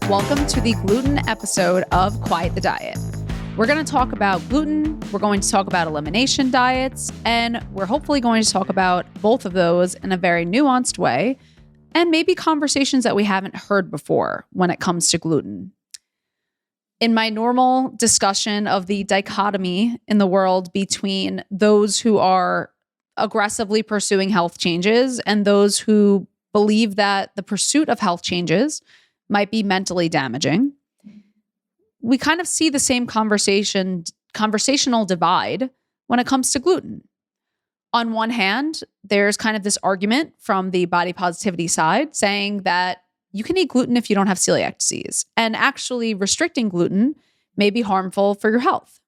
Welcome to the gluten episode of Quiet the Diet. We're going to talk about gluten, we're going to talk about elimination diets, and we're hopefully going to talk about both of those in a very nuanced way, and maybe conversations that we haven't heard before when it comes to gluten. In my normal discussion of the dichotomy in the world between those who are aggressively pursuing health changes and those who believe that the pursuit of health changes might be mentally damaging, we kind of see the same conversational divide when it comes to gluten. On one hand, there's kind of this argument from the body positivity side saying that you can eat gluten if you don't have celiac disease, and actually restricting gluten may be harmful for your health.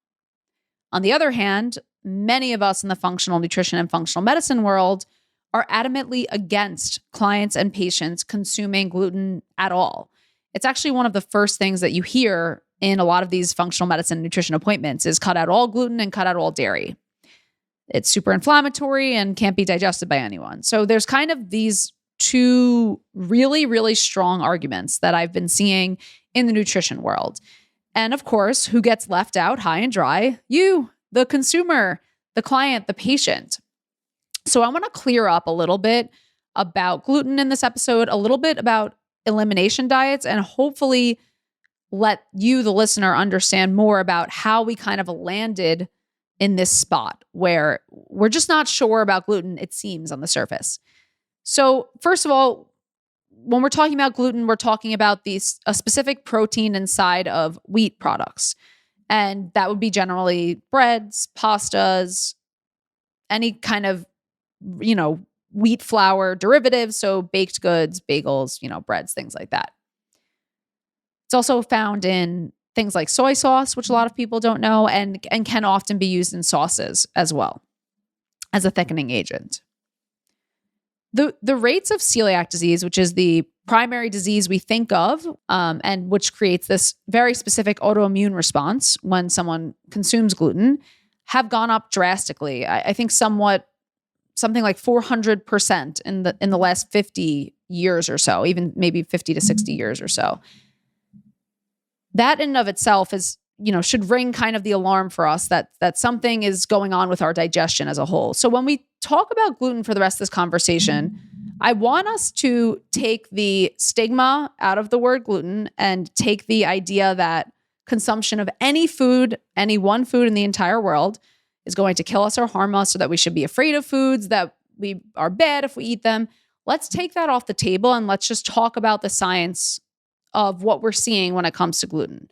On the other hand, many of us in the functional nutrition and functional medicine world are adamantly against clients and patients consuming gluten at all. It's actually one of the first things that you hear in a lot of these functional medicine and nutrition appointments is cut out all gluten and cut out all dairy. It's super inflammatory and can't be digested by anyone. So there's kind of these two really, really strong arguments that I've been seeing in the nutrition world. And of course, who gets left out high and dry? You, the consumer, the client, the patient. So I want to clear up a little bit about gluten in this episode, a little bit about elimination diets, and hopefully let you, the listener, understand more about how we kind of landed in this spot where we're just not sure about gluten, it seems, on the surface. So first of all, when we're talking about gluten, we're talking about a specific protein inside of wheat products. And that would be generally breads, pastas, any kind of wheat flour derivatives, so baked goods, bagels, breads, things like that. It's also found in things like soy sauce, which a lot of people don't know, and can often be used in sauces as well as a thickening agent. The rates of celiac disease, which is the primary disease we think of, and which creates this very specific autoimmune response when someone consumes gluten, have gone up drastically. I think something like 400% in the last 50 years or so, even maybe 50 to 60 years or so. That in and of itself is, should ring kind of the alarm for us that something is going on with our digestion as a whole. So when we talk about gluten for the rest of this conversation, I want us to take the stigma out of the word gluten and take the idea that consumption of any food, any one food in the entire world, is going to kill us or harm us, so that we should be afraid of foods, that we are bad if we eat them. Let's take that off the table and let's just talk about the science of what we're seeing when it comes to gluten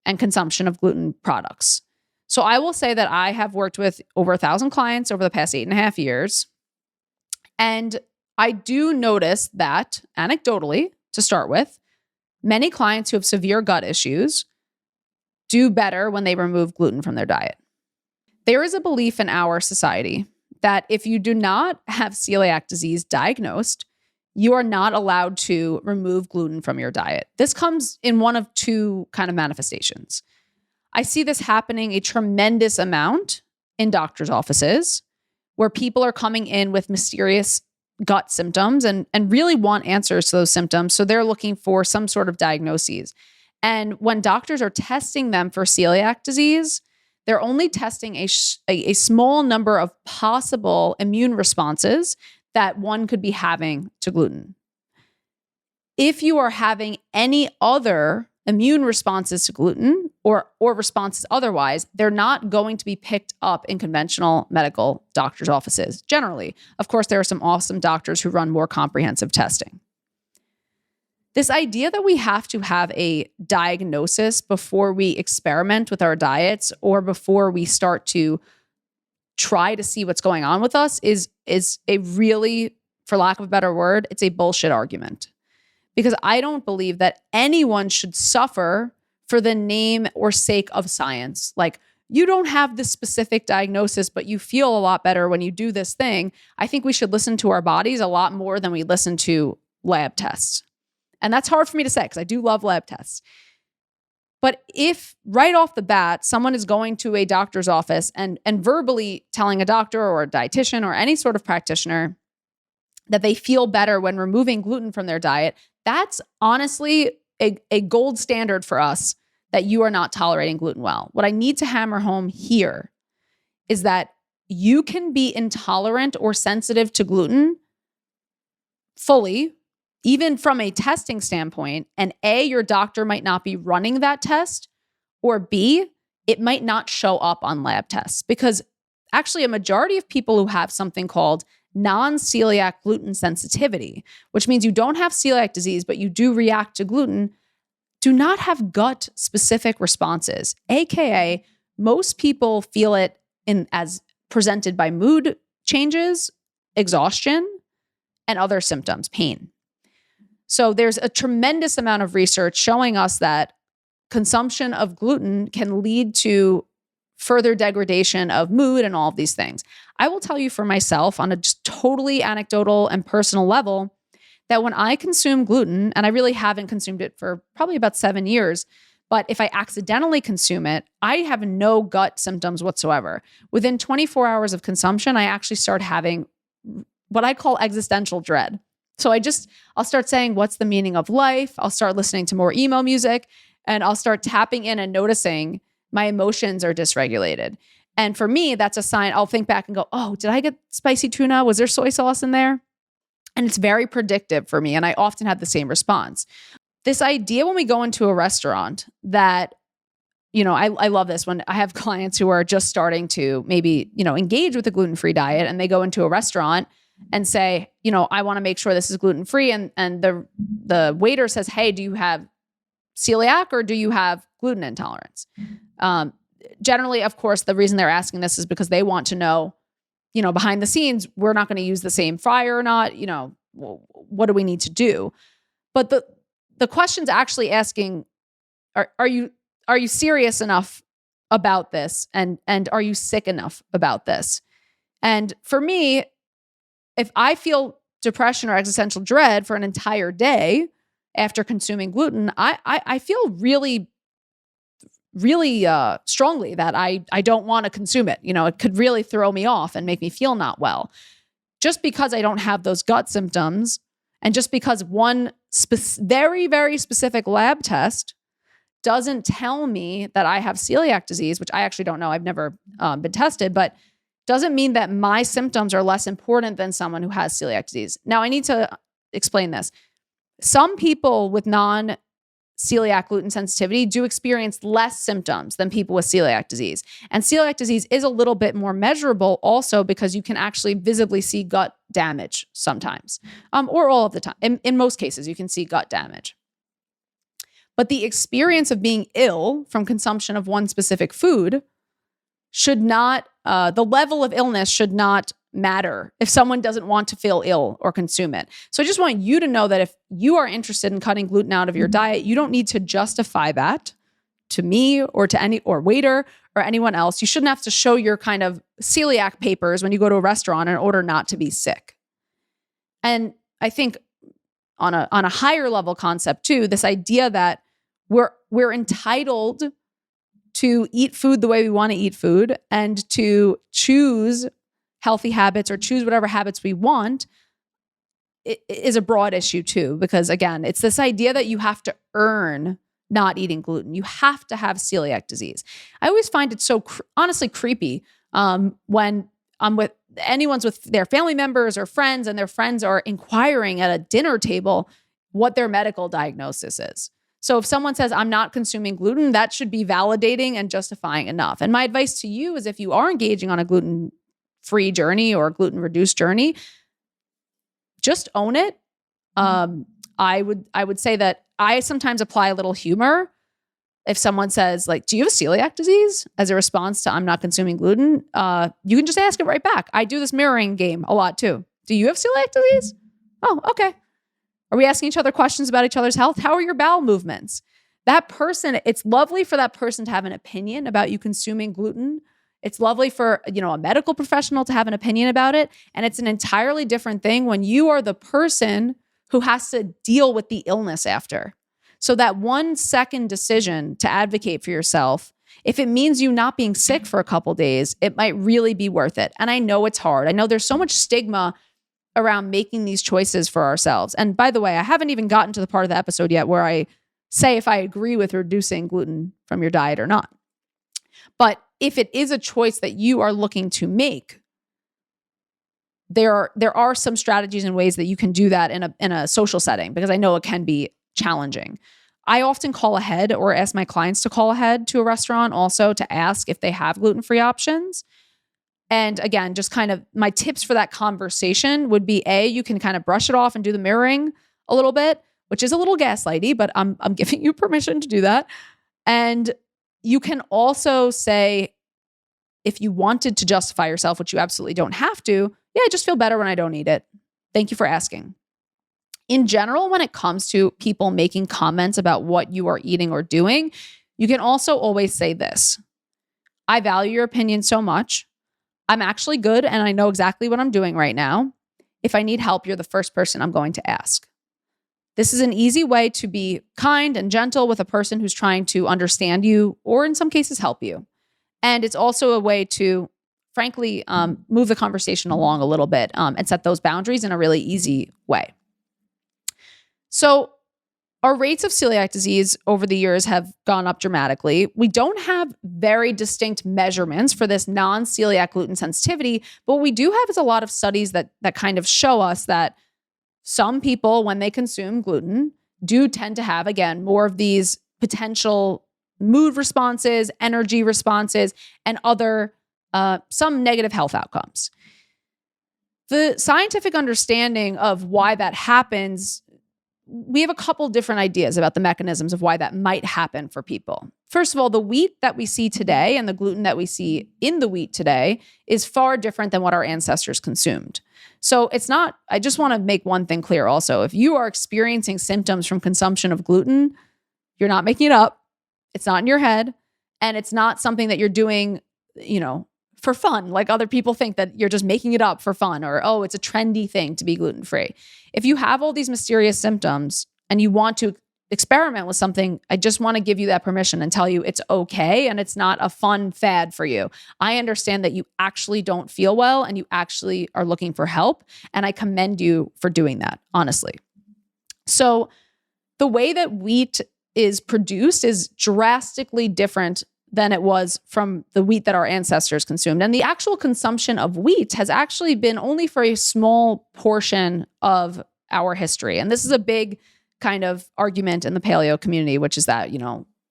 and consumption of gluten products. So I will say that I have worked with over 1,000 clients over the past 8.5 years. And I do notice that, anecdotally, to start with, many clients who have severe gut issues do better when they remove gluten from their diet. There is a belief in our society that if you do not have celiac disease diagnosed, you are not allowed to remove gluten from your diet. This comes in one of two kind of manifestations. I see this happening a tremendous amount in doctors' offices where people are coming in with mysterious gut symptoms and really want answers to those symptoms. So they're looking for some sort of diagnoses. And when doctors are testing them for celiac disease, they're only testing a small number of possible immune responses that one could be having to gluten. If you are having any other immune responses to gluten or responses otherwise, they're not going to be picked up in conventional medical doctors' offices generally. Of course, there are some awesome doctors who run more comprehensive testing. This idea that we have to have a diagnosis before we experiment with our diets or before we start to try to see what's going on with us is a really, for lack of a better word, it's a bullshit argument. Because I don't believe that anyone should suffer for the name or sake of science. Like, you don't have this specific diagnosis, but you feel a lot better when you do this thing. I think we should listen to our bodies a lot more than we listen to lab tests. And that's hard for me to say because I do love lab tests. But if right off the bat, someone is going to a doctor's office and verbally telling a doctor or a dietitian or any sort of practitioner that they feel better when removing gluten from their diet, that's honestly a gold standard for us that you are not tolerating gluten well. What I need to hammer home here is that you can be intolerant or sensitive to gluten fully, even from a testing standpoint, and A, your doctor might not be running that test, or B, it might not show up on lab tests, because actually a majority of people who have something called non-celiac gluten sensitivity, which means you don't have celiac disease, but you do react to gluten, do not have gut-specific responses, aka most people feel it as presented by mood changes, exhaustion, and other symptoms, pain. So there's a tremendous amount of research showing us that consumption of gluten can lead to further degradation of mood and all of these things. I will tell you for myself on a just totally anecdotal and personal level that when I consume gluten, and I really haven't consumed it for probably about 7 years, but if I accidentally consume it, I have no gut symptoms whatsoever. Within 24 hours of consumption, I actually start having what I call existential dread. So I'll start saying, what's the meaning of life? I'll start listening to more emo music, and I'll start tapping in and noticing my emotions are dysregulated. And for me, that's a sign. I'll think back and go, oh, did I get spicy tuna? Was there soy sauce in there? And it's very predictive for me. And I often have the same response. This idea when we go into a restaurant that, I love this when I have clients who are just starting to maybe, engage with a gluten-free diet, and they go into a restaurant and say, I want to make sure this is gluten-free. And the waiter says, hey, do you have celiac or do you have gluten intolerance? Generally, of course, the reason they're asking this is because they want to know, behind the scenes, we're not going to use the same fryer or not, what do we need to do? But the question's actually asking, are you serious enough about this? And are you sick enough about this? And for me, if I feel depression or existential dread for an entire day after consuming gluten, I feel really strongly that I don't want to consume it. It could really throw me off and make me feel not well. Just because I don't have those gut symptoms, and just because one very, very specific lab test doesn't tell me that I have celiac disease, which I actually don't know, I've never been tested, but doesn't mean that my symptoms are less important than someone who has celiac disease. Now, I need to explain this. Some people with non-celiac gluten sensitivity do experience less symptoms than people with celiac disease. And celiac disease is a little bit more measurable also because you can actually visibly see gut damage sometimes, or all of the time. In most cases, you can see gut damage. But the experience of being ill from consumption of one specific food should not, the level of illness should not matter if someone doesn't want to feel ill or consume it. So I just want you to know that if you are interested in cutting gluten out of your diet, you don't need to justify that to me or to any or waiter or anyone else. You shouldn't have to show your kind of celiac papers when you go to a restaurant in order not to be sick. And I think on a higher level concept too, this idea that we're entitled to eat food the way we want to eat food and to choose healthy habits or choose whatever habits we want is a broad issue too, because again, it's this idea that you have to earn not eating gluten. You have to have celiac disease. I always find it so honestly creepy when I'm with anyone's with their family members or friends and their friends are inquiring at a dinner table what their medical diagnosis is. So if someone says, I'm not consuming gluten, that should be validating and justifying enough. And my advice to you is if you are engaging on a gluten-free journey or a gluten-reduced journey, just own it. I would say that I sometimes apply a little humor. If someone says, like, do you have celiac disease as a response to I'm not consuming gluten? You can just ask it right back. I do this mirroring game a lot too. Do you have celiac disease? Oh, okay. Are we asking each other questions about each other's health? How are your bowel movements? That person, it's lovely for that person to have an opinion about you consuming gluten. It's lovely for, a medical professional to have an opinion about it. And it's an entirely different thing when you are the person who has to deal with the illness after. So that 1 second decision to advocate for yourself, if it means you not being sick for a couple days, it might really be worth it. And I know it's hard. I know there's so much stigma around making these choices for ourselves. And by the way, I haven't even gotten to the part of the episode yet where I say if I agree with reducing gluten from your diet or not. But if it is a choice that you are looking to make, there are some strategies and ways that you can do that in a social setting, because I know it can be challenging. I often call ahead or ask my clients to call ahead to a restaurant also to ask if they have gluten-free options. And again, just kind of my tips for that conversation would be you can kind of brush it off and do the mirroring a little bit, which is a little gaslighty, but I'm giving you permission to do that. And you can also say, if you wanted to justify yourself, which you absolutely don't have to, I just feel better when I don't eat it. Thank you for asking. In general, when it comes to people making comments about what you are eating or doing, you can also always say this: I value your opinion so much. I'm actually good and I know exactly what I'm doing right now. If I need help, you're the first person I'm going to ask. This is an easy way to be kind and gentle with a person who's trying to understand you or in some cases help you. And it's also a way to, frankly, move the conversation along a little bit and set those boundaries in a really easy way. So our rates of celiac disease over the years have gone up dramatically. We don't have very distinct measurements for this non-celiac gluten sensitivity, but what we do have is a lot of studies that kind of show us that some people, when they consume gluten, do tend to have, again, more of these potential mood responses, energy responses, and other some negative health outcomes. The scientific understanding of why that happens, we have a couple different ideas about the mechanisms of why that might happen for people. First of all, the wheat that we see today and the gluten that we see in the wheat today is far different than what our ancestors consumed. So it's not, I just want to make one thing clear also. If you are experiencing symptoms from consumption of gluten, you're not making it up. It's not in your head. And it's not something that you're doing, for fun. Like other people think that you're just making it up for fun, or, oh, it's a trendy thing to be gluten-free. If you have all these mysterious symptoms and you want to experiment with something, I just want to give you that permission and tell you it's okay. And it's not a fun fad for you. I understand that you actually don't feel well and you actually are looking for help. And I commend you for doing that, honestly. So the way that wheat is produced is drastically different than it was from the wheat that our ancestors consumed. And the actual consumption of wheat has actually been only for a small portion of our history. And this is a big kind of argument in the paleo community, which is that,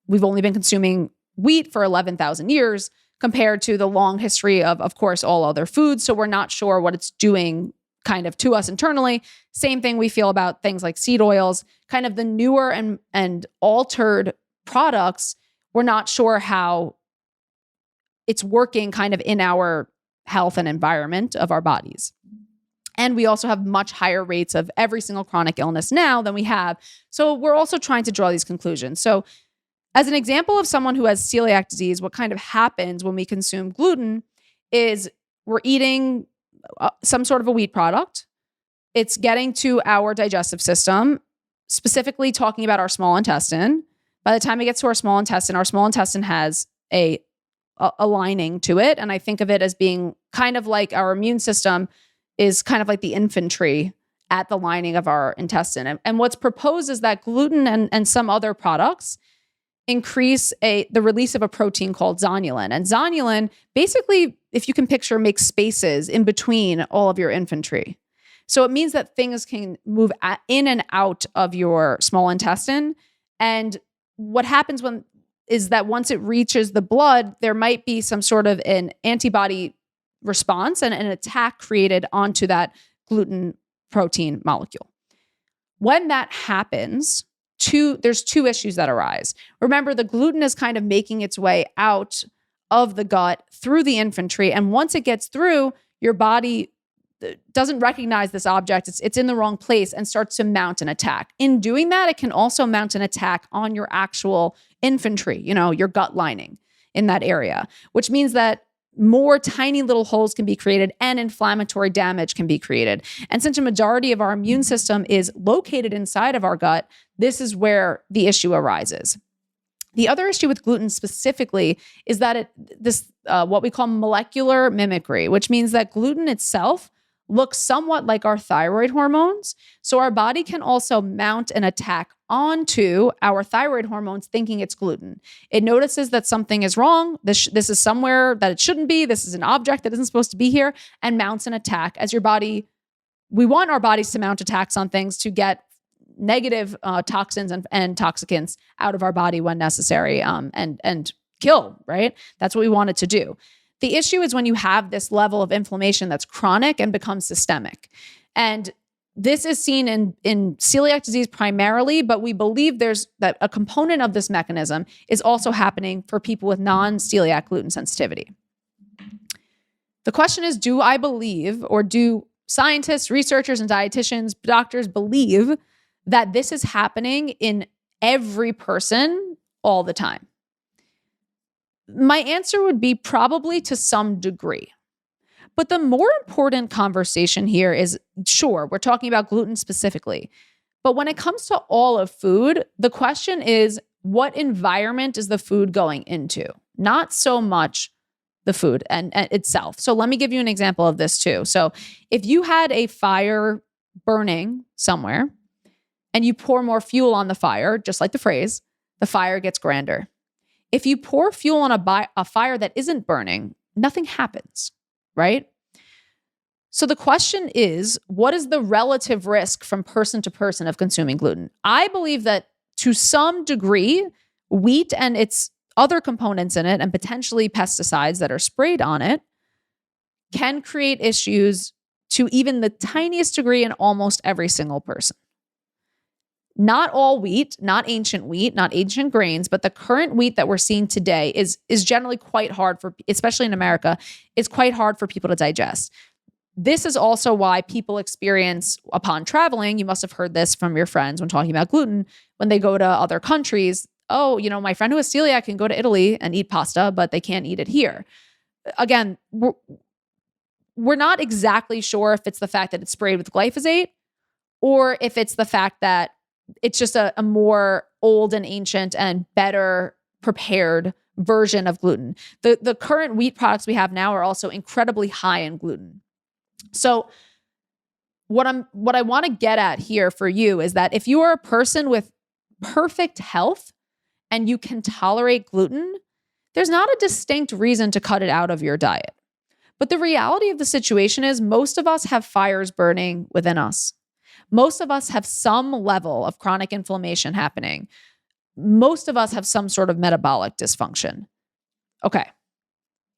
we've only been consuming wheat for 11,000 years compared to the long history of course, all other foods. So we're not sure what it's doing kind of to us internally. Same thing we feel about things like seed oils, kind of the newer and altered products. We're not sure how it's working kind of in our health and environment of our bodies. And we also have much higher rates of every single chronic illness now than we have. So we're also trying to draw these conclusions. So as an example of someone who has celiac disease, what kind of happens when we consume gluten is we're eating some sort of a wheat product. It's getting to our digestive system, specifically talking about our small intestine. By the time it gets to our small intestine has a lining to it. And I think of it as being kind of like our immune system is kind of like the infantry at the lining of our intestine. And what's proposed is that gluten and some other products increase the release of a protein called zonulin. And zonulin, basically, if you can picture, makes spaces in between all of your infantry. So it means that things can move in and out of your small intestine. And what happens is that once it reaches the blood, there might be some sort of an antibody response and an attack created onto that gluten protein molecule. When that happens, there's two issues that arise. Remember, the gluten is kind of making its way out of the gut through the infantry. And once it gets through, your body doesn't recognize this object. It's in the wrong place and starts to mount an attack. In doing that, it can also mount an attack on your actual infantry, your gut lining in that area, which means that more tiny little holes can be created and inflammatory damage can be created. And since a majority of our immune system is located inside of our gut, this is where the issue arises. The other issue with gluten specifically is that what we call molecular mimicry, which means that gluten itself look somewhat like our thyroid hormones. So our body can also mount an attack onto our thyroid hormones thinking it's gluten. It notices that something is wrong. This is somewhere that it shouldn't be. This is an object that isn't supposed to be here, and mounts an attack as your body. We want our bodies to mount attacks on things to get negative toxins and toxicants out of our body when necessary, and kill, right? That's what we want it to do. The issue is when you have this level of inflammation that's chronic and becomes systemic. And this is seen in celiac disease primarily, but we believe that a component of this mechanism is also happening for people with non-celiac gluten sensitivity. The question is, do I believe, or do scientists, researchers, and dietitians, doctors believe that this is happening in every person all the time? My answer would be probably to some degree. But the more important conversation here is, sure, we're talking about gluten specifically, but when it comes to all of food, the question is, what environment is the food going into? Not so much the food and itself. So let me give you an example of this too. So if you had a fire burning somewhere and you pour more fuel on the fire, just like the phrase, the fire gets grander. If you pour fuel on a fire that isn't burning, nothing happens, right? So the question is, what is the relative risk from person to person of consuming gluten? I believe that to some degree, wheat and its other components in it, and potentially pesticides that are sprayed on it, can create issues to even the tiniest degree in almost every single person. Not all wheat, not ancient grains, but the current wheat that we're seeing today is generally quite hard for, especially in America, is quite hard for people to digest. This is also why people experience, upon traveling, you must have heard this from your friends when talking about gluten, when they go to other countries, oh, my friend who has celiac can go to Italy and eat pasta, but they can't eat it here. Again, we're not exactly sure if it's the fact that it's sprayed with glyphosate or if it's the fact that it's just a more old and ancient and better prepared version of gluten. The current wheat products we have now are also incredibly high in gluten. So what I want to get at here for you is that if you are a person with perfect health and you can tolerate gluten, there's not a distinct reason to cut it out of your diet. But the reality of the situation is most of us have fires burning within us. Most of us have some level of chronic inflammation happening. Most of us have some sort of metabolic dysfunction. Okay,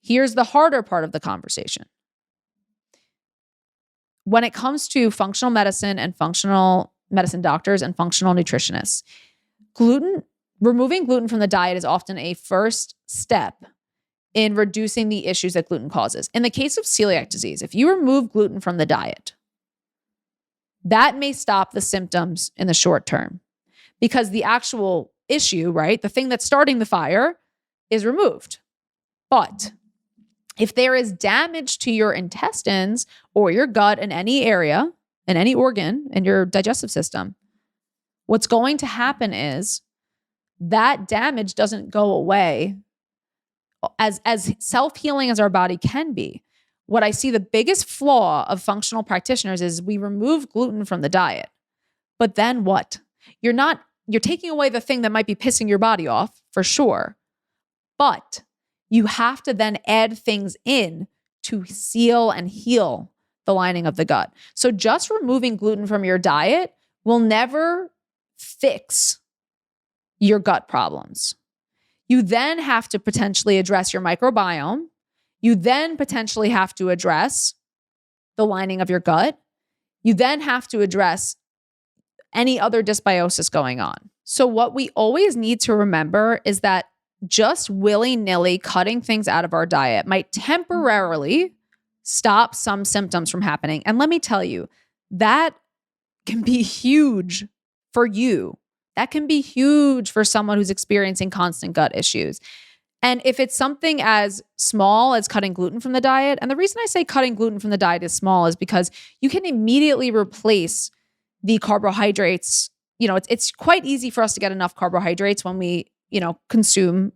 here's the harder part of the conversation. When it comes to functional medicine and functional medicine doctors and functional nutritionists, removing gluten from the diet is often a first step in reducing the issues that gluten causes. In the case of celiac disease, if you remove gluten from the diet, that may stop the symptoms in the short term because the actual issue, right, the thing that's starting the fire is removed. But if there is damage to your intestines or your gut in any area, in any organ in your digestive system, what's going to happen is that damage doesn't go away as self-healing as our body can be. What I see the biggest flaw of functional practitioners is we remove gluten from the diet. But then what? You're taking away the thing that might be pissing your body off, for sure. But you have to then add things in to seal and heal the lining of the gut. So just removing gluten from your diet will never fix your gut problems. You then have to potentially address your microbiome. You then potentially have to address the lining of your gut. You then have to address any other dysbiosis going on. So what we always need to remember is that just willy-nilly cutting things out of our diet might temporarily stop some symptoms from happening. And let me tell you, that can be huge for you. That can be huge for someone who's experiencing constant gut issues. And if it's something as small as cutting gluten from the diet, and the reason I say cutting gluten from the diet is small is because you can immediately replace the carbohydrates. It's quite easy for us to get enough carbohydrates when we, consume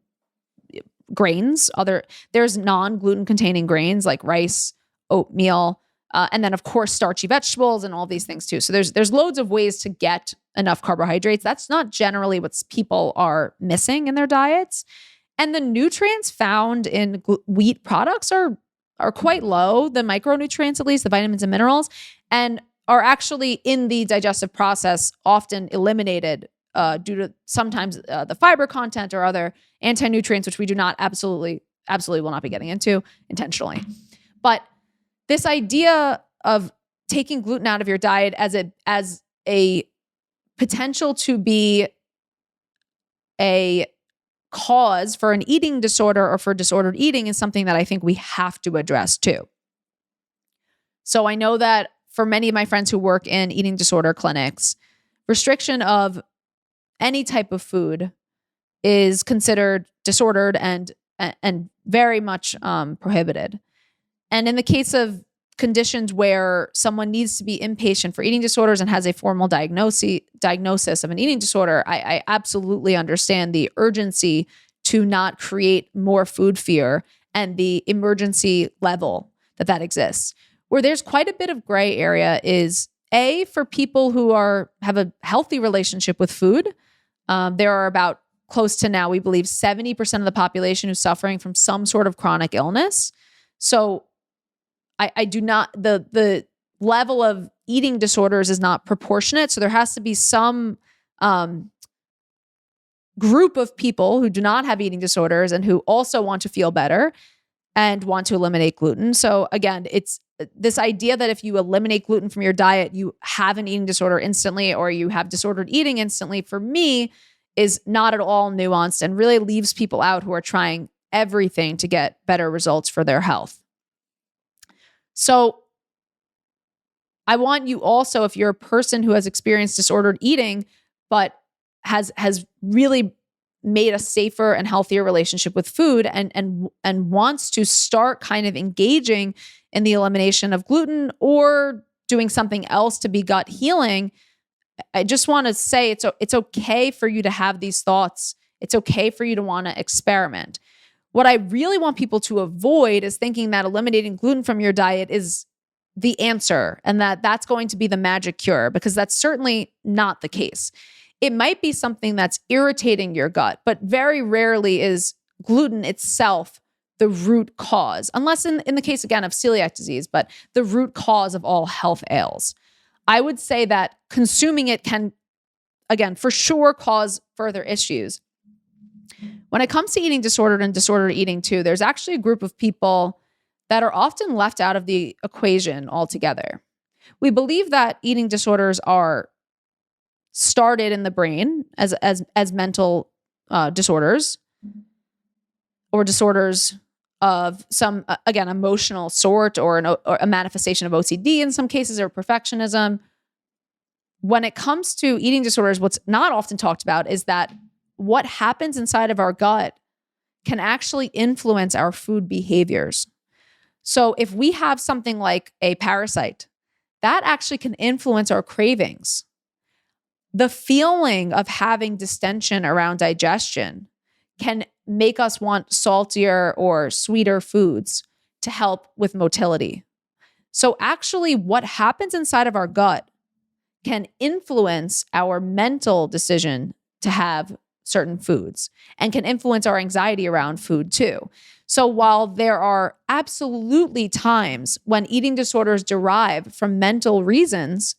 grains. There's non-gluten containing grains like rice, oatmeal, And then of course, starchy vegetables and all these things too. So there's loads of ways to get enough carbohydrates. That's not generally what people are missing in their diets. And the nutrients found in wheat products are quite low, the micronutrients, at least the vitamins and minerals, and are actually in the digestive process often eliminated due to sometimes the fiber content or other anti-nutrients, which we do not absolutely will not be getting into intentionally. But this idea of taking gluten out of your diet as a potential to be a cause for an eating disorder or for disordered eating is something that I think we have to address too. So I know that for many of my friends who work in eating disorder clinics, restriction of any type of food is considered disordered and very much prohibited. And in the case of conditions where someone needs to be inpatient for eating disorders and has a formal diagnosis of an eating disorder, I absolutely understand the urgency to not create more food fear and the emergency level that exists. Where there's quite a bit of gray area is for people who have a healthy relationship with food. There are about close to now, we believe 70% of the population who's suffering from some sort of chronic illness. So I do not, the level of eating disorders is not proportionate. So there has to be some group of people who do not have eating disorders and who also want to feel better and want to eliminate gluten. So again, it's this idea that if you eliminate gluten from your diet, you have an eating disorder instantly or you have disordered eating instantly, for me, is not at all nuanced and really leaves people out who are trying everything to get better results for their health. So I want you also, if you're a person who has experienced disordered eating, but has really made a safer and healthier relationship with food and wants to start kind of engaging in the elimination of gluten or doing something else to be gut healing, I just want to say it's okay for you to have these thoughts. It's okay for you to want to experiment. What I really want people to avoid is thinking that eliminating gluten from your diet is the answer and that's going to be the magic cure, because that's certainly not the case. It might be something that's irritating your gut, but very rarely is gluten itself the root cause, unless in the case, again, of celiac disease, but the root cause of all health ails. I would say that consuming it can, again, for sure cause further issues. When it comes to eating disordered and disordered eating too, there's actually a group of people that are often left out of the equation altogether. We believe that eating disorders are started in the brain as mental disorders or disorders of some, again, emotional sort or a manifestation of OCD in some cases, or perfectionism. When it comes to eating disorders, what's not often talked about is that what happens inside of our gut can actually influence our food behaviors. So if we have something like a parasite, that actually can influence our cravings. The feeling of having distension around digestion can make us want saltier or sweeter foods to help with motility. So actually, what happens inside of our gut can influence our mental decision to have certain foods and can influence our anxiety around food too. So while there are absolutely times when eating disorders derive from mental reasons,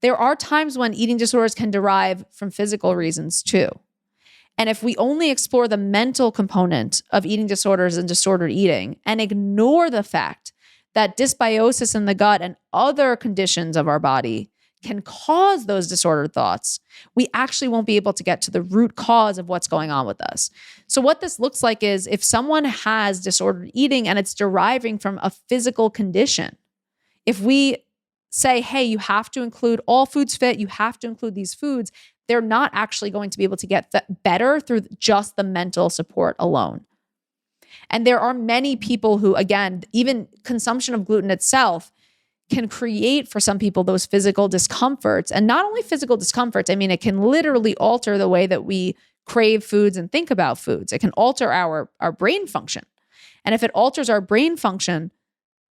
there are times when eating disorders can derive from physical reasons too. And if we only explore the mental component of eating disorders and disordered eating and ignore the fact that dysbiosis in the gut and other conditions of our body can cause those disordered thoughts, we actually won't be able to get to the root cause of what's going on with us. So what this looks like is if someone has disordered eating and it's deriving from a physical condition, if we say, hey, you have to include all foods fit, you have to include these foods, they're not actually going to be able to get better through just the mental support alone. And there are many people who, again, even consumption of gluten itself can create for some people those physical discomforts. And not only physical discomforts, I mean, it can literally alter the way that we crave foods and think about foods. It can alter our brain function. And if it alters our brain function,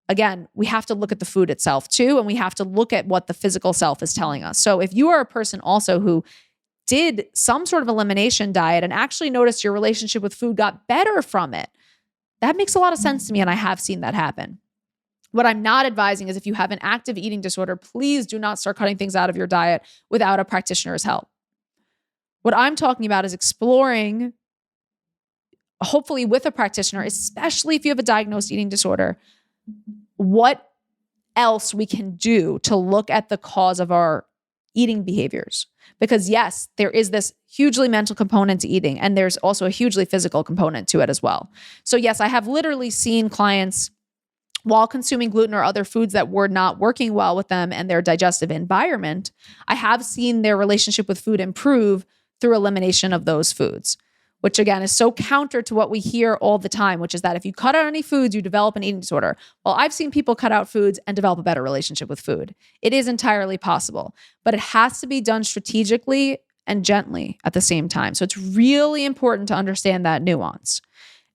again, we have to look at the food itself too, and we have to look at what the physical self is telling us. So if you are a person also who did some sort of elimination diet and actually noticed your relationship with food got better from it, that makes a lot of sense to me, and I have seen that happen. What I'm not advising is if you have an active eating disorder, please do not start cutting things out of your diet without a practitioner's help. What I'm talking about is exploring, hopefully with a practitioner, especially if you have a diagnosed eating disorder, what else we can do to look at the cause of our eating behaviors. Because yes, there is this hugely mental component to eating, and there's also a hugely physical component to it as well. So yes, I have literally seen clients while consuming gluten or other foods that were not working well with them and their digestive environment, I have seen their relationship with food improve through elimination of those foods, which again is so counter to what we hear all the time, which is that if you cut out any foods, you develop an eating disorder. Well, I've seen people cut out foods and develop a better relationship with food. It is entirely possible, but it has to be done strategically and gently at the same time. So it's really important to understand that nuance.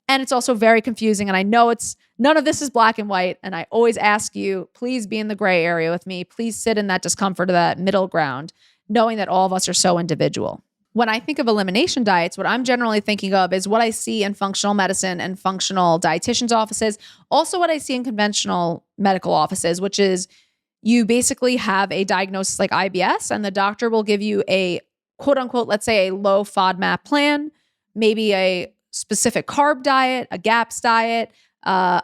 And it's also very confusing. And I know none of this is black and white. And I always ask you, please be in the gray area with me. Please sit in that discomfort of that middle ground, knowing that all of us are so individual. When I think of elimination diets, what I'm generally thinking of is what I see in functional medicine and functional dietitians' offices. Also what I see in conventional medical offices, which is you basically have a diagnosis like IBS, and the doctor will give you a quote unquote, let's say a low FODMAP plan, maybe a specific carb diet, a GAPS diet, a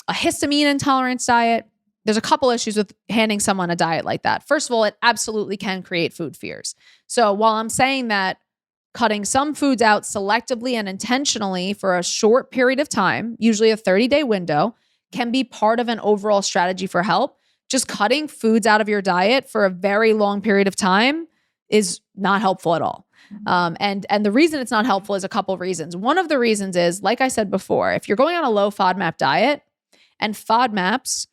histamine intolerance diet. There's a couple issues with handing someone a diet like that. First of all, it absolutely can create food fears. So while I'm saying that cutting some foods out selectively and intentionally for a short period of time, usually a 30-day window, can be part of an overall strategy for help, just cutting foods out of your diet for a very long period of time is not helpful at all. And the reason it's not helpful is a couple of reasons. One of the reasons is, like I said before, if you're going on a low FODMAP diet, and FODMAPs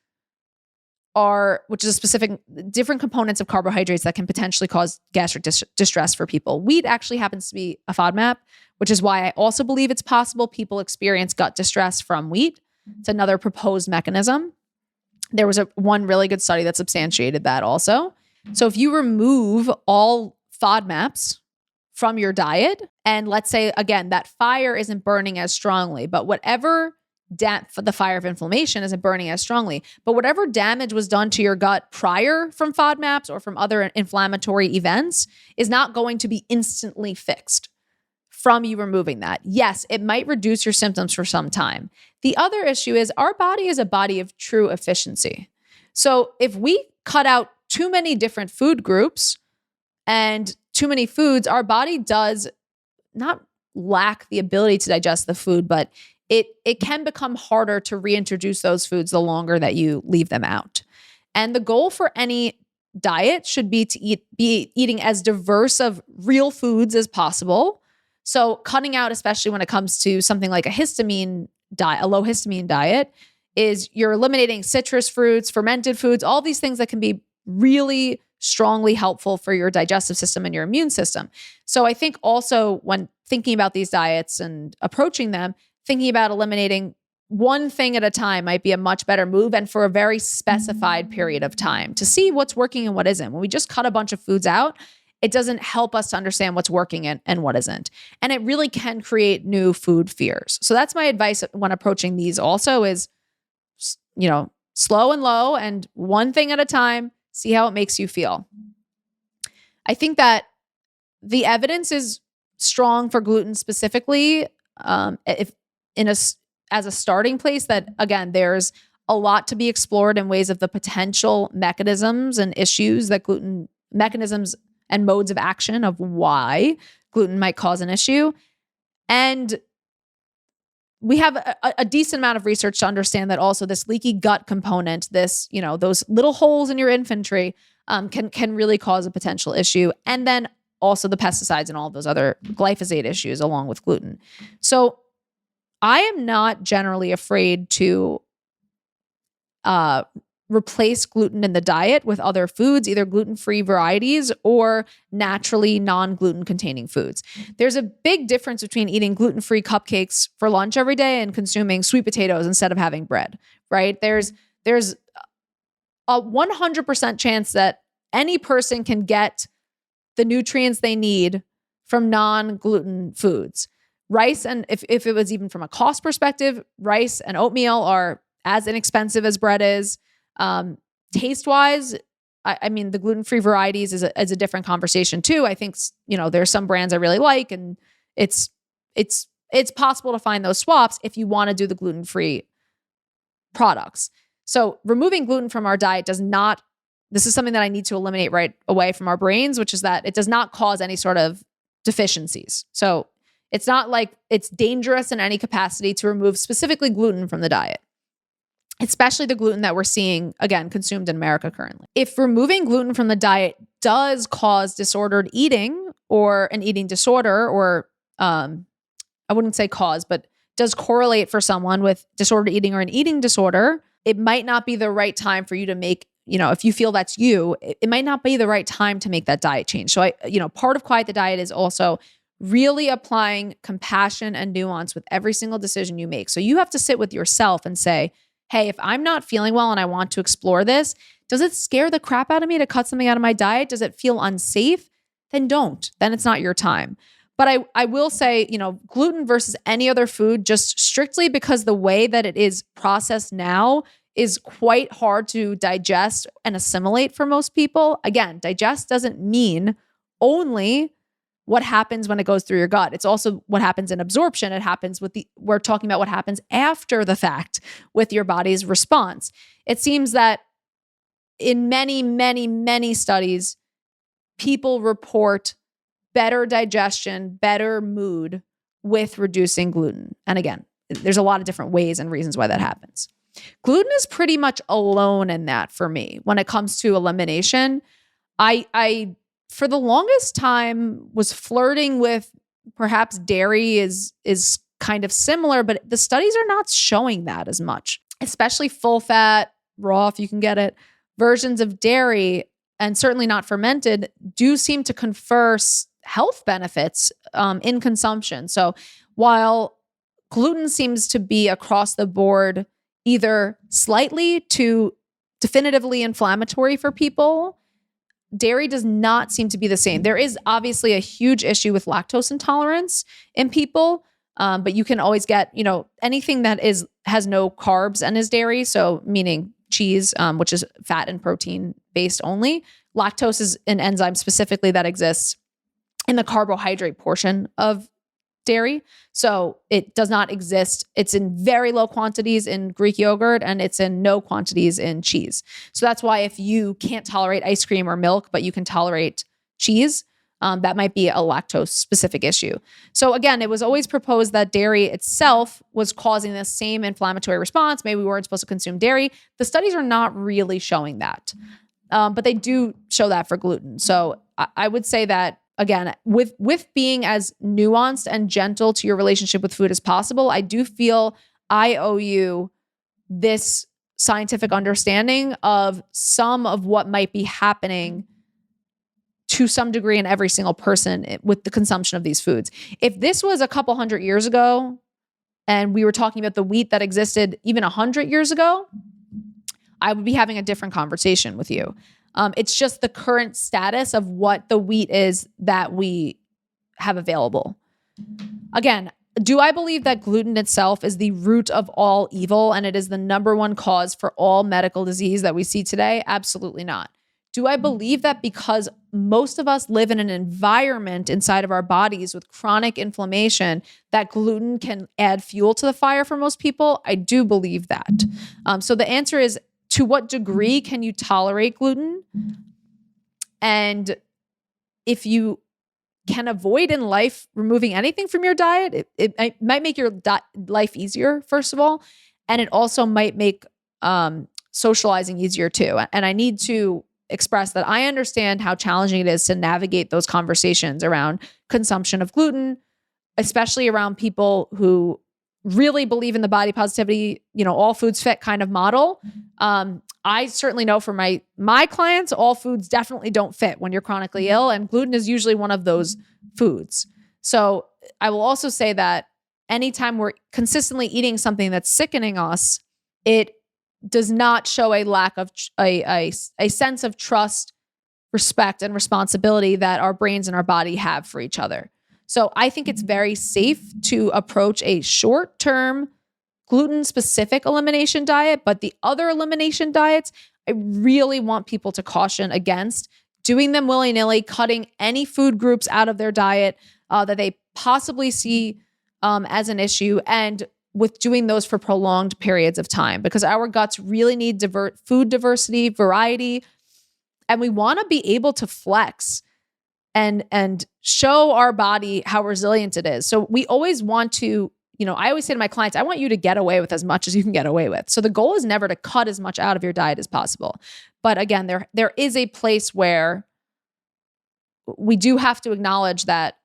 which is a specific different components of carbohydrates that can potentially cause gastric distress for people. Wheat actually happens to be a FODMAP, which is why I also believe it's possible people experience gut distress from wheat. It's another proposed mechanism. There was one really good study that substantiated that also. So if you remove all FODMAPs from your diet, and let's say, again, that fire isn't burning as strongly, but whatever the fire of inflammation isn't burning as strongly, but whatever damage was done to your gut prior from FODMAPs or from other inflammatory events is not going to be instantly fixed from you removing that. Yes, it might reduce your symptoms for some time. The other issue is our body is a body of true efficiency. So if we cut out too many different food groups and too many foods, our body does not lack the ability to digest the food, but it can become harder to reintroduce those foods the longer that you leave them out. And the goal for any diet should be to be eating as diverse of real foods as possible. So cutting out, especially when it comes to something like a histamine diet, a low histamine diet, is you're eliminating citrus fruits, fermented foods, all these things that can be really strongly helpful for your digestive system and your immune system. So I think also when thinking about these diets and approaching them, thinking about eliminating one thing at a time might be a much better move, and for a very specified period of time to see what's working and what isn't. When we just cut a bunch of foods out, it doesn't help us to understand what's working and what isn't. And it really can create new food fears. So that's my advice when approaching these also is, slow and low and one thing at a time, see how it makes you feel. I think that the evidence is strong for gluten specifically. As a starting place, that again, there's a lot to be explored in ways of the potential mechanisms and issues that gluten mechanisms and modes of action of why gluten might cause an issue. And we have a decent amount of research to understand that also this leaky gut component, this, those little holes in your infantry can really cause a potential issue. And then also the pesticides and all of those other glyphosate issues along with gluten. So I am not generally afraid to replace gluten in the diet with other foods, either gluten-free varieties or naturally non-gluten containing foods. There's a big difference between eating gluten-free cupcakes for lunch every day and consuming sweet potatoes instead of having bread, right? There's there's a 100% chance that any person can get the nutrients they need from non-gluten foods. Rice, and if it was even from a cost perspective, rice and oatmeal are as inexpensive as bread is. Taste-wise, I mean, the gluten-free varieties is a different conversation too. I think, there's some brands I really like, and it's possible to find those swaps if you want to do the gluten-free products. So removing gluten from our diet this is something that I need to eliminate right away from our brains, which is that it does not cause any sort of deficiencies. So it's not like it's dangerous in any capacity to remove specifically gluten from the diet, especially the gluten that we're seeing, again, consumed in America currently. If removing gluten from the diet does cause disordered eating or an eating disorder, or I wouldn't say cause, but does correlate for someone with disordered eating or an eating disorder, it might not be the right time for you to make, if you feel that's you, it might not be the right time to make that diet change. So part of Quiet the Diet is also really applying compassion and nuance with every single decision you make. So you have to sit with yourself and say, hey, if I'm not feeling well and I want to explore this, does it scare the crap out of me to cut something out of my diet? Does it feel unsafe? Then don't. Then it's not your time. But I will say, gluten versus any other food, just strictly because the way that it is processed now is quite hard to digest and assimilate for most people. Again, digest doesn't mean only what happens when it goes through your gut. It's also what happens in absorption. It happens we're talking about what happens after the fact with your body's response. It seems that in many, many, many studies, people report better digestion, better mood with reducing gluten. And again, there's a lot of different ways and reasons why that happens. Gluten is pretty much alone in that for me when it comes to elimination. I for the longest time was flirting with perhaps dairy is kind of similar, but the studies are not showing that as much, especially full fat, raw, if you can get it, versions of dairy, and certainly not fermented, do seem to confer health benefits in consumption. So while gluten seems to be across the board either slightly to definitively inflammatory for people, dairy does not seem to be the same. There is obviously a huge issue with lactose intolerance in people, but you can always get, anything that has no carbs and is dairy, so meaning cheese, which is fat and protein based only. Lactose is an enzyme specifically that exists in the carbohydrate portion of dairy. So it does not exist. It's in very low quantities in Greek yogurt, and it's in no quantities in cheese. So that's why if you can't tolerate ice cream or milk, but you can tolerate cheese, that might be a lactose specific issue. So again, it was always proposed that dairy itself was causing the same inflammatory response. Maybe we weren't supposed to consume dairy. The studies are not really showing that, but they do show that for gluten. So I would say that, again, with being as nuanced and gentle to your relationship with food as possible, I do feel I owe you this scientific understanding of some of what might be happening to some degree in every single person with the consumption of these foods. If this was a couple hundred years ago and we were talking about the wheat that existed even 100 years ago, I would be having a different conversation with you. It's just the current status of what the wheat is that we have available. Again, do I believe that gluten itself is the root of all evil and it is the number one cause for all medical disease that we see today? Absolutely not. Do I believe that because most of us live in an environment inside of our bodies with chronic inflammation that gluten can add fuel to the fire for most people? I do believe that. So the answer is, to what degree can you tolerate gluten? And if you can avoid in life removing anything from your diet, it might make your life easier, first of all. And it also might make socializing easier too. And I need to express that I understand how challenging it is to navigate those conversations around consumption of gluten, especially around people who really believe in the body positivity, all foods fit kind of model. I certainly know for my clients, all foods definitely don't fit when you're chronically ill, and gluten is usually one of those foods. So I will also say that anytime we're consistently eating something that's sickening us, it does not show a lack of a sense of trust, respect, and responsibility that our brains and our body have for each other. So I think it's very safe to approach a short-term gluten-specific elimination diet, but the other elimination diets, I really want people to caution against doing them willy-nilly, cutting any food groups out of their diet that they possibly see as an issue, and with doing those for prolonged periods of time, because our guts really need food diversity, variety, and we want to be able to flex and show our body how resilient it is. So we always want to, I always say to my clients, I want you to get away with as much as you can get away with. So the goal is never to cut as much out of your diet as possible. But again, there is a place where we do have to acknowledge that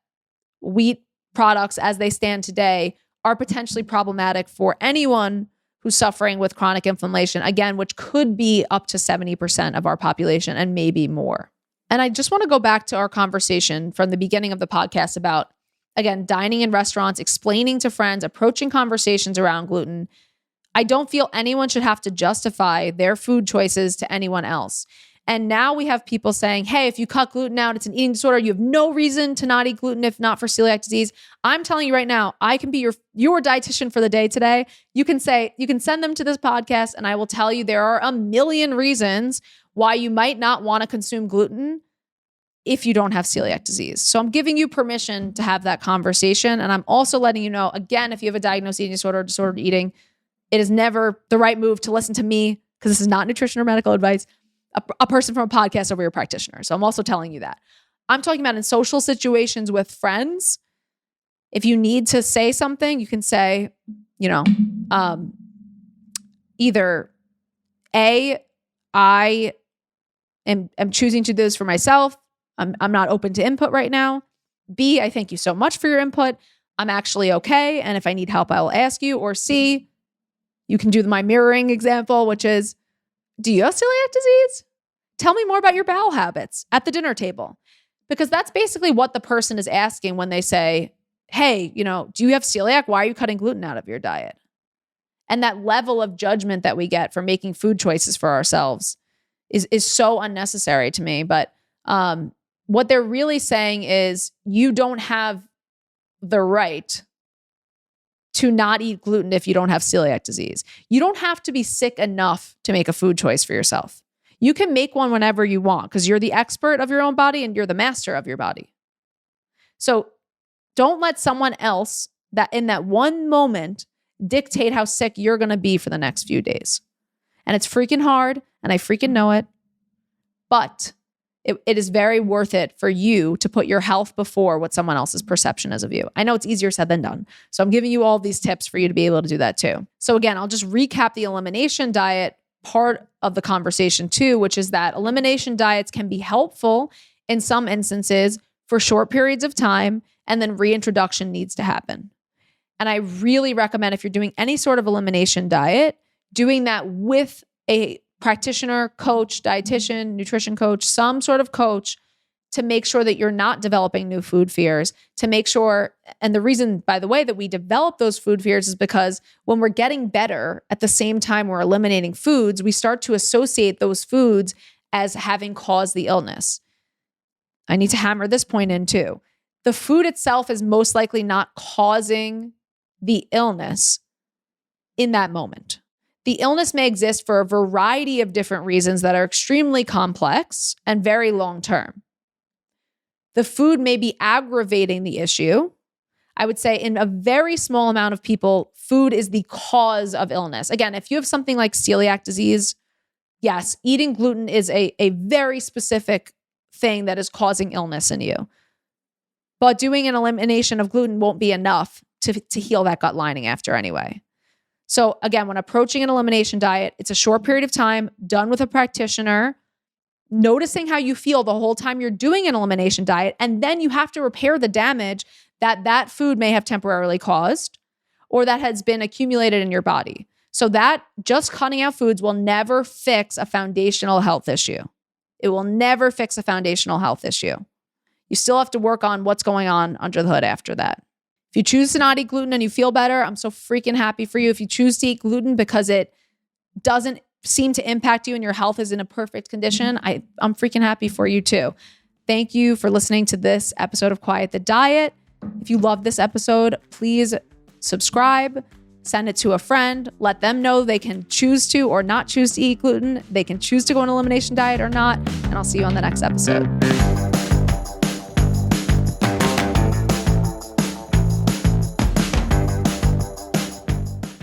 wheat products as they stand today are potentially problematic for anyone who's suffering with chronic inflammation, again, which could be up to 70% of our population and maybe more. And I just want to go back to our conversation from the beginning of the podcast about, again, dining in restaurants, explaining to friends, approaching conversations around gluten. I don't feel anyone should have to justify their food choices to anyone else. And now we have people saying, hey, if you cut gluten out, it's an eating disorder. You have no reason to not eat gluten if not for celiac disease. I'm telling you right now, I can be your dietitian for the day today. You can send them to this podcast and I will tell you there are a million reasons why you might not want to consume gluten if you don't have celiac disease. So I'm giving you permission to have that conversation. And I'm also letting you know, again, if you have a diagnosed eating disorder or disordered eating, it is never the right move to listen to me, because this is not nutrition or medical advice, a person from a podcast over your practitioner. So I'm also telling you that. I'm talking about in social situations with friends. If you need to say something, you can say, either A, I am choosing to do this for myself. I'm not open to input right now. B, I thank you so much for your input. I'm actually okay. And if I need help, I will ask you. Or C, you can do my mirroring example, which is, do you have celiac disease? Tell me more about your bowel habits at the dinner table. Because that's basically what the person is asking when they say, hey, do you have celiac? Why are you cutting gluten out of your diet? And that level of judgment that we get for making food choices for ourselves is so unnecessary to me. But what they're really saying is you don't have the right to not eat gluten if you don't have celiac disease. You don't have to be sick enough to make a food choice for yourself. You can make one whenever you want because you're the expert of your own body and you're the master of your body. So don't let someone else that in that one moment dictate how sick you're going to be for the next few days. And it's freaking hard and I freaking know it, but it is very worth it for you to put your health before what someone else's perception is of you. I know it's easier said than done. So I'm giving you all these tips for you to be able to do that too. So again, I'll just recap the elimination diet part of the conversation too, which is that elimination diets can be helpful in some instances for short periods of time, and then reintroduction needs to happen. And I really recommend, if you're doing any sort of elimination diet, doing that with a practitioner, coach, dietitian, nutrition coach, some sort of coach, to make sure that you're not developing new food fears, to make sure, and the reason, by the way, that we develop those food fears is because when we're getting better at the same time we're eliminating foods, we start to associate those foods as having caused the illness. I need to hammer this point in too. The food itself is most likely not causing the illness in that moment. The illness may exist for a variety of different reasons that are extremely complex and very long-term. The food may be aggravating the issue. I would say in a very small amount of people, food is the cause of illness. Again, if you have something like celiac disease, yes, eating gluten is a very specific thing that is causing illness in you. But doing an elimination of gluten won't be enough to heal that gut lining after anyway. So again, when approaching an elimination diet, it's a short period of time, done with a practitioner, noticing how you feel the whole time you're doing an elimination diet, and then you have to repair the damage that food may have temporarily caused or that has been accumulated in your body. So that just cutting out foods will never fix a foundational health issue. It will never fix a foundational health issue. You still have to work on what's going on under the hood after that. If you choose to not eat gluten and you feel better, I'm so freaking happy for you. If you choose to eat gluten because it doesn't seem to impact you and your health is in a perfect condition, I'm freaking happy for you too. Thank you for listening to this episode of Quiet the Diet. If you love this episode, please subscribe, send it to a friend, let them know they can choose to or not choose to eat gluten. They can choose to go on an elimination diet or not. And I'll see you on the next episode.